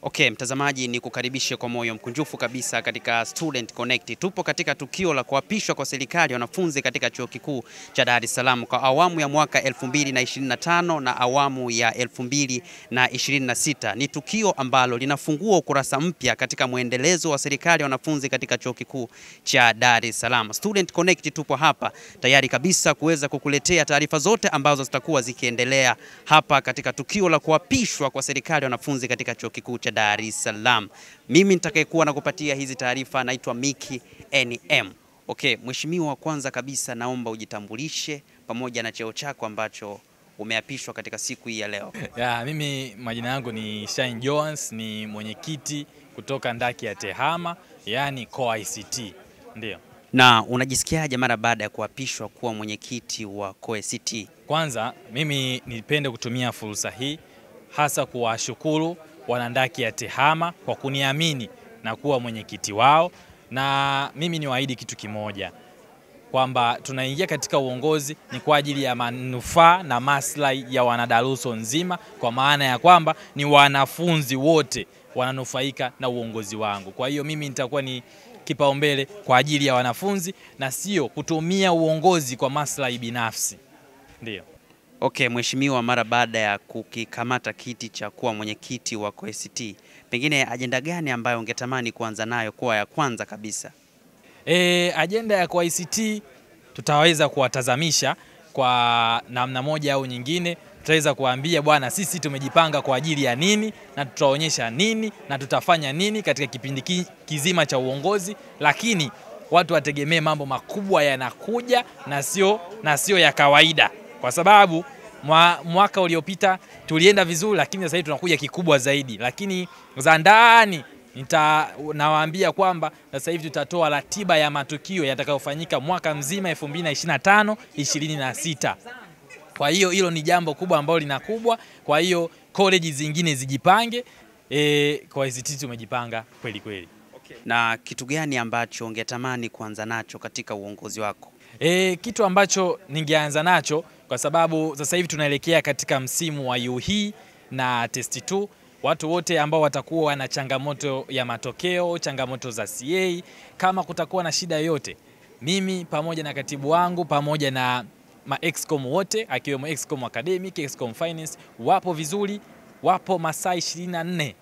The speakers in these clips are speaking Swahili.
Okay, mtazamaji ni kukaribishe kwa moyo mkunjufu kabisa katika Student Connect. Tupo katika tukio la kuapishwa kwa serikali ya wanafunzi katika Chuo Kikuu cha Dar es Salaam kwa awamu ya mwaka 2025 na awamu ya 2026. Ni tukio ambalo linafungua ukurasa mpya katika muendelezo wa serikali ya wanafunzi katika Chuo Kikuu cha Dar es Salaam. Student Connect tupo hapa tayari kabisa kuweza kukuletea taarifa zote ambazo zitakuwa zikiendelea hapa katika tukio la kuapishwa kwa serikali ya wanafunzi katika Chuo Kikuu cha Dar es Salaam. Mimi nitakayekuwa nakupatia hizi taarifa naitwa Miki NM. Okay, mheshimiwa, kwanza kabisa naomba ujitambulishe pamoja na cheo chako ambacho umeapishwa katika siku hii ya leo. Mimi majina yangu ni Shine Jones, ni mwenyekiti kutoka ndaki ya TEHAMA, yani COICT. Ndio. Na unajisikiaje mara baada ya kuapishwa kuwa mwenyekiti wa COICT? Kwanza mimi nipende kutumia fursa hii hasa kuwashukuru wanandaki ya TEHAMA kwa kuniamini na kuwa mwenyekiti wao, na mimi niwaahidi kitu kimoja, kwamba tunaingia katika uongozi ni kwa ajili ya manufaa na maslahi ya wanadaruso nzima, kwa maana ya kwamba ni wanafunzi wote wananufaika na uongozi wangu. Kwa hiyo mimi nitakuwa ni kipaumbele kwa ajili ya wanafunzi na sio kutumia uongozi kwa maslahi binafsi. Ndio. Okay, mheshimiwa, mara baada ya kukikamata kiti cha kuwa mwenyekiti wa COICT, pengine ajenda gani ambayo ungetamani kuanza nayo kuwa ya kwanza kabisa? Ajenda ya COICT tutaweza kuwatazamisha kwa namna moja au nyingine. Tutaweza kuambia bwana, sisi tumejipanga kwa ajili ya nini na tutaonyesha nini na tutafanya nini katika kipindi kizima cha uongozi, lakini watu wategemee mambo makubwa yanakuja na sio ya kawaida, kwa sababu mwaka uliopita tulienda vizuri, lakini sasa hivi tunakuja kikubwa zaidi. Lakini za ndani nawaambia kwamba sasa hivi tutatoa ratiba ya matukio yatakayofanyika mwaka mzima 2025-26. Kwa hiyo hilo ni jambo kubwa ambalo linakubwa. Kwa hiyo college zingine zijipange, kwa ICT tumejipanga kweli kweli. Okay. Na kitu gani ambacho ungetamani kuanza nacho katika uongozi wako? Kitu ambacho ningeanza nacho, kwa sababu sasa hivi tunaelekea katika msimu wa UHE na test 2, watu wote ambao watakuwa na changamoto ya matokeo, changamoto za CA, kama kutakuwa na shida yoyote, mimi pamoja na katibu wangu pamoja na ma-excom wote, akiwemo excom academic, excom finance, wapo vizuri, wapo masaa 24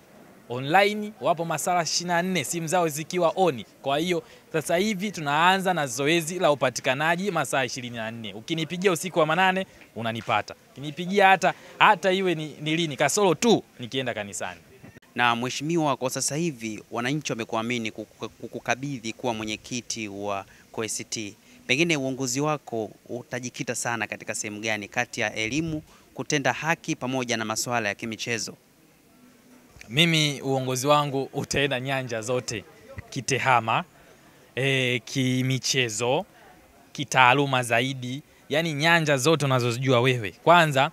online, wapo masaa 24 simu zao zikiwa on. Kwa hiyo sasa hivi tunaanza na zoezi la upatikanaji masaa 24. Ukinipigia usiku wa manane unanipata. Ukinipigia hata iwe ni lini, kasoro tu nikienda kanisani. Na mheshimiwa, kwa sasa hivi wananchi wamekuamini kukukabidhi kuwa mwenyekiti wa COICT. Pengine uongozi wako utajikita sana katika sehemu gani kati ya elimu, kutenda haki pamoja na masuala ya kimichezo? Mimi uongozi wangu utaenda nyanja zote: kitehama, kimichezo, kitaaluma zaidi, yani nyanja zote unazozijua wewe. Kwanza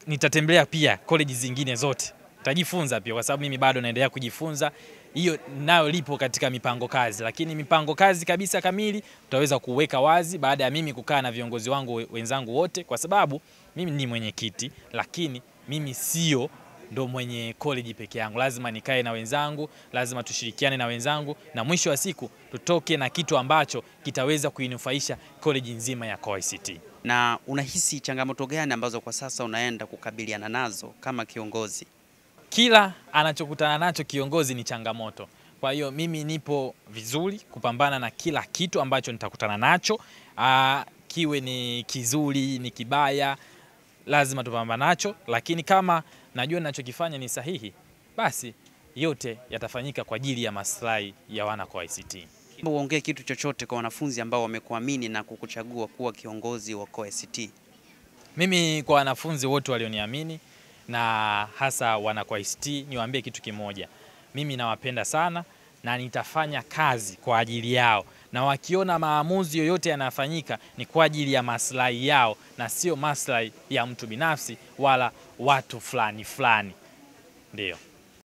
nitatembelea pia college zingine zote, nitajifunza pia, kwa sababu mimi bado naendelea kujifunza. Hiyo nayo lipo katika mipango kazi, lakini mipango kazi kabisa kamili tutaweza kuweka wazi baada ya mimi kukaa na viongozi wangu wenzangu wote, kwa sababu mimi ni mwenyekiti, lakini mimi sio ndo mwenye college peke yangu. Lazima nikae na wenzangu, lazima tushirikiane na wenzangu, na mwisho wa siku tutoke na kitu ambacho kitaweza kuinufaisha college nzima ya COICT. Na unahisi changamoto gani ambazo kwa sasa unaenda kukabiliana nazo kama kiongozi? Kila anachokutana nacho kiongozi ni changamoto. Kwa hiyo mimi nipo vizuri kupambana na kila kitu ambacho nitakutana nacho. Kiwe ni kizuri, ni kibaya, lazima tupambane nacho, lakini kama najua ninachokifanya ni sahihi, basi yote yatafanyika kwa ajili ya maslahi ya wana COICT. Uongee kitu chochote kwa wanafunzi ambao wamekuamini na kukuchagua kuwa kiongozi wa COICT? Mimi kwa wanafunzi wote walioniamini na hasa wana COICT niwaambie kitu kimoja: mimi nawapenda sana na nitafanya kazi kwa ajili yao, na wakiona maamuzi yoyote yanafanyika ni kwa ajili ya maslahi yao na sio maslahi ya mtu binafsi wala watu fulani. Ndio.